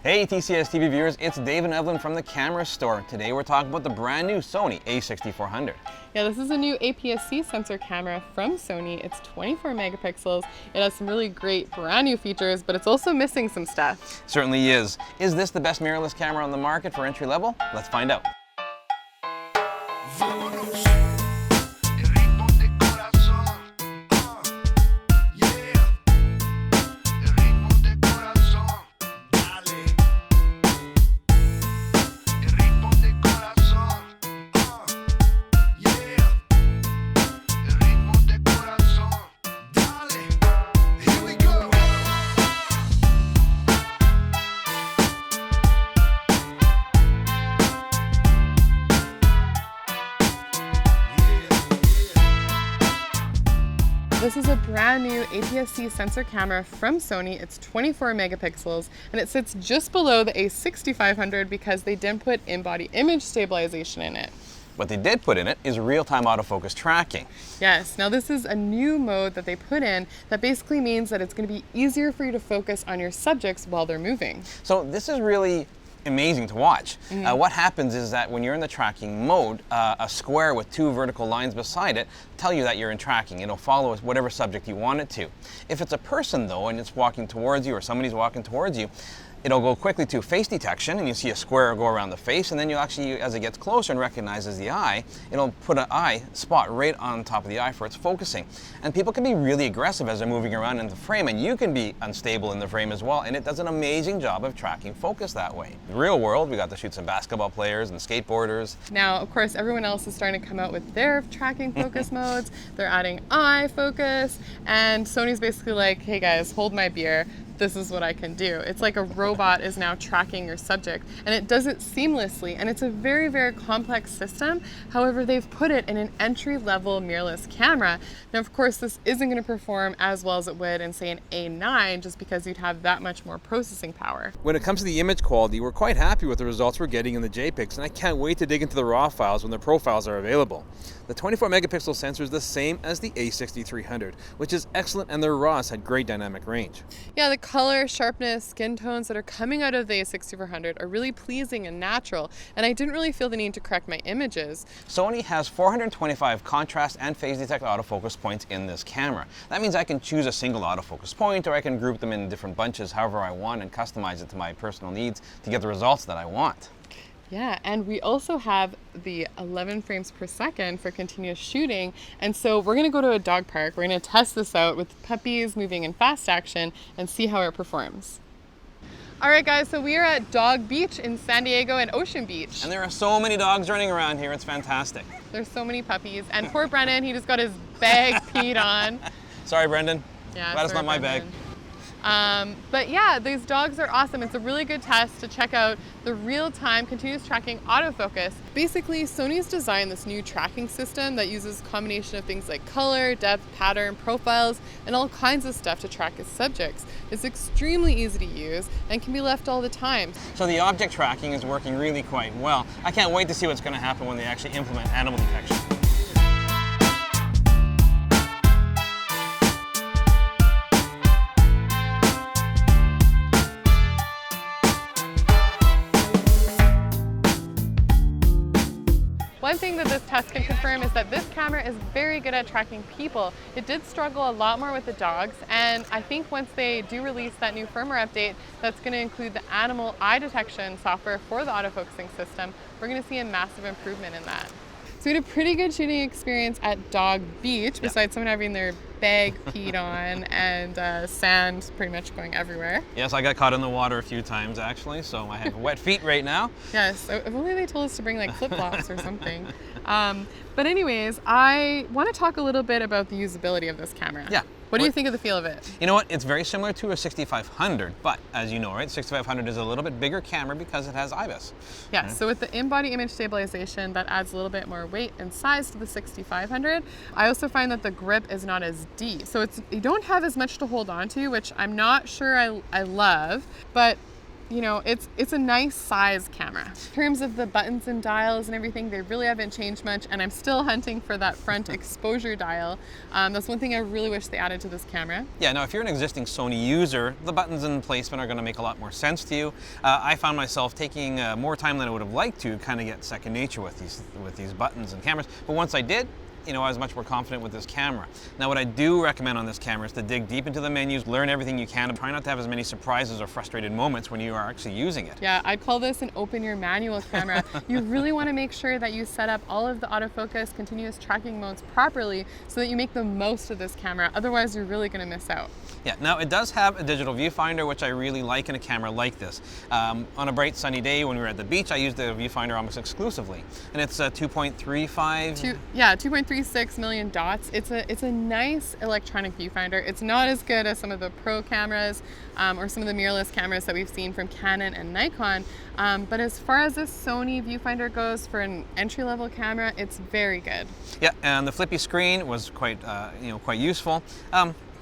Hey TCS-TV viewers, it's Dave and Evelyn from the Camera Store. Today we're talking about the brand new Sony A6400. Yeah, this is a new APS-C sensor camera from Sony. It's 24 megapixels. It has some really great brand new features, but it's also missing some stuff. Certainly is. Is this the best mirrorless camera on the market for entry level? Let's find out. This is a brand new APS-C sensor camera from Sony. It's 24 megapixels and it sits just below the A6500 because they didn't put in-body image stabilization in it. What they did put in it is real-time autofocus tracking. Yes, now this is a new mode that they put in that basically means that it's going to be easier for you to focus on your subjects while they're moving. So this is really amazing to watch. What happens is that when you're in the tracking mode, a square with two vertical lines beside it tell you that you're in tracking. It'll follow whatever subject you want it to. If it's a person though and it's walking towards you or somebody's walking towards you, it'll go quickly to face detection and you see a square go around the face, and then you actually, as it gets closer and recognizes the eye, it'll put an eye spot right on top of the eye for its focusing. And people can be really aggressive as they're moving around in the frame, and you can be unstable in the frame as well, and it does an amazing job of tracking focus that way. In the real world, we got to shoot some basketball players and skateboarders. Now, of course, everyone else is starting to come out with their tracking focus modes. They're adding eye focus, and Sony's basically like, hey guys, hold my beer. This is what I can do. It's like a robot is now tracking your subject, and it does it seamlessly, and it's a very, very complex system. However, they've put it in an entry-level mirrorless camera. Now, of course, this isn't going to perform as well as it would in, say, an A9, just because you'd have that much more processing power. When it comes to the image quality, we're quite happy with the results we're getting in the JPEGs, and I can't wait to dig into the RAW files when the profiles are available. The 24 megapixel sensor is the same as the A6300, which is excellent, and their RAWs had great dynamic range. Yeah, the color, sharpness, skin tones that are coming out of the A6400 are really pleasing and natural, and I didn't really feel the need to correct my images. Sony has 425 contrast and phase detect autofocus points in this camera. That means I can choose a single autofocus point, or I can group them in different bunches however I want and customize it to my personal needs to get the results that I want. Yeah, and we also have the 11 frames per second for continuous shooting. And so we're gonna go to a dog park. We're gonna test this out with puppies moving in fast action and see how it performs. All right guys, so we are at Dog Beach in San Diego and Ocean Beach. And there are so many dogs running around here, it's fantastic. There's so many puppies. And poor Brendan, he just got his bag peed on. Sorry, Brendan. Yeah, glad it's not my bag. But yeah, these dogs are awesome. It's a really good test to check out the real-time continuous tracking autofocus. Basically, Sony's designed this new tracking system that uses a combination of things like color, depth, pattern, profiles, and all kinds of stuff to track its subjects. It's extremely easy to use and can be left all the time. So the object tracking is working really quite well. I can't wait to see what's going to happen when they actually implement animal detection. One thing that this test can confirm is that this camera is very good at tracking people. It did struggle a lot more with the dogs, and I think once they do release that new firmware update that's going to include the animal eye detection software for the autofocusing system, we're going to see a massive improvement in that. So we had a pretty good shooting experience at Dog Beach, besides someone having their bag peed on and sand pretty much going everywhere. Yes, I got caught in the water a few times actually, so I have wet feet right now. Yes, if only they told us to bring like flip-flops or something. But anyways, I want to talk a little bit about the usability of this camera. Yeah. What do you think of the feel of it? You know what? It's very similar to a 6500, but as you know, right, 6500 is a little bit bigger camera because it has IBIS. Yeah, so with the in-body image stabilization, that adds a little bit more weight and size to the 6500. I also find that the grip is not as deep, so you don't have as much to hold on to, which I'm not sure I love, but you know, it's a nice size camera. In terms of the buttons and dials and everything, they really haven't changed much, and I'm still hunting for that front exposure dial. That's one thing I really wish they added to this camera. Yeah, now if you're an existing Sony user, the buttons and placement are going to make a lot more sense to you. I found myself taking more time than I would have liked to kind of get second nature with these buttons and cameras, but once I did, you know, I was much more confident with this camera. Now, what I do recommend on this camera is to dig deep into the menus, learn everything you can, and try not to have as many surprises or frustrated moments when you are actually using it. Yeah, I'd call this an open your manual camera. You really want to make sure that you set up all of the autofocus continuous tracking modes properly so that you make the most of this camera. Otherwise, you're really going to miss out. Yeah, now it does have a digital viewfinder, which I really like in a camera like this. On a bright sunny day when we were at the beach, I used the viewfinder almost exclusively. And it's a 2.35? Yeah, 2.36 million dots. It's a nice electronic viewfinder. It's not as good as some of the pro cameras or some of the mirrorless cameras that we've seen from Canon and Nikon. But as far as this Sony viewfinder goes for an entry-level camera, it's very good. Yeah, and the flippy screen was quite useful.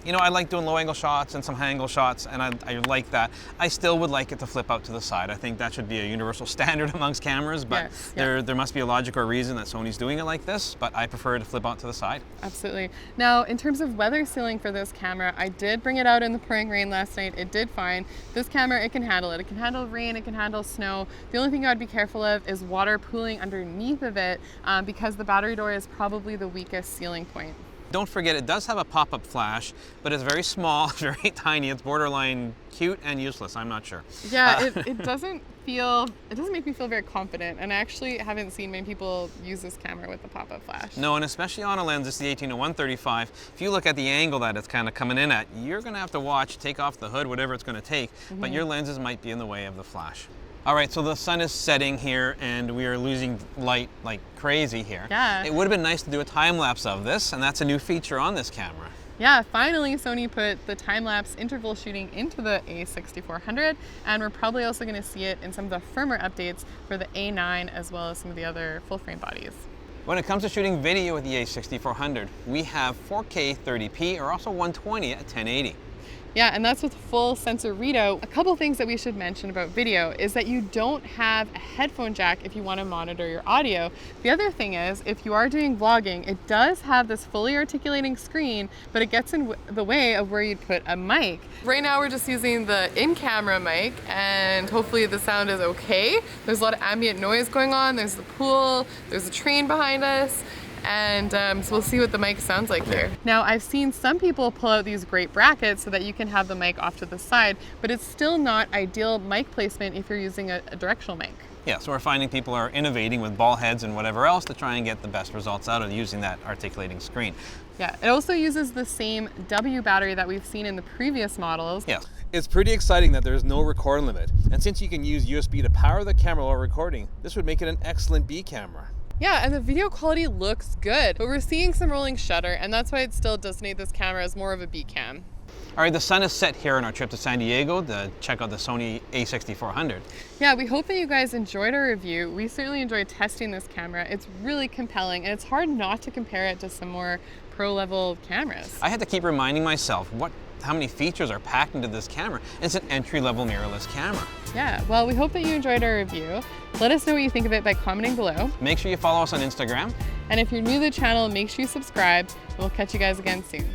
You know, I like doing low angle shots and some high angle shots, and I like that. I still would like it to flip out to the side. I think that should be a universal standard amongst cameras, but yes, there must be a logic or reason that Sony's doing it like this, but I prefer to flip out to the side. Absolutely. Now, in terms of weather sealing for this camera, I did bring it out in the pouring rain last night. It did fine. This camera, it can handle it. It can handle rain, it can handle snow. The only thing I'd be careful of is water pooling underneath of it because the battery door is probably the weakest sealing point. Don't forget, it does have a pop-up flash, but it's very small, very tiny. It's borderline cute and useless, I'm not sure. Yeah, it doesn't make me feel very confident, and I actually haven't seen many people use this camera with the pop-up flash. No, and especially on a lens, this is the 18-135. If you look at the angle that it's kind of coming in at, you're gonna have to watch, take off the hood, whatever it's gonna take, but your lenses might be in the way of the flash. All right, so the sun is setting here and we are losing light like crazy here. Yeah. It would have been nice to do a time lapse of this, and that's a new feature on this camera. Yeah, finally Sony put the time-lapse interval shooting into the A6400, and we're probably also going to see it in some of the firmware updates for the A9 as well as some of the other full-frame bodies. When it comes to shooting video with the A6400, we have 4K 30p or also 120 at 1080. Yeah, and that's with full sensor readout. A couple things that we should mention about video is that you don't have a headphone jack if you want to monitor your audio. The other thing is, if you are doing vlogging, it does have this fully articulating screen, but it gets in the way of where you'd put a mic. Right now we're just using the in-camera mic, and hopefully the sound is okay. There's a lot of ambient noise going on. There's the pool, there's a train behind us. And so we'll see what the mic sounds like here. Now, I've seen some people pull out these great brackets so that you can have the mic off to the side, but it's still not ideal mic placement if you're using a directional mic. Yeah, so we're finding people are innovating with ball heads and whatever else to try and get the best results out of using that articulating screen. Yeah, it also uses the same W battery that we've seen in the previous models. Yeah. It's pretty exciting that there's no record limit. And since you can use USB to power the camera while recording, this would make it an excellent B camera. Yeah, and the video quality looks good, but we're seeing some rolling shutter, and that's why it still designate this camera as more of a B cam. All right, the sun is set here on our trip to San Diego to check out the Sony A6400. Yeah, we hope that you guys enjoyed our review. We certainly enjoyed testing this camera. It's really compelling, and it's hard not to compare it to some more pro-level cameras. I had to keep reminding myself how many features are packed into this camera. It's an entry-level mirrorless camera. Yeah, well, we hope that you enjoyed our review. Let us know what you think of it by commenting below. Make sure you follow us on Instagram. And if you're new to the channel, make sure you subscribe, and we'll catch you guys again soon.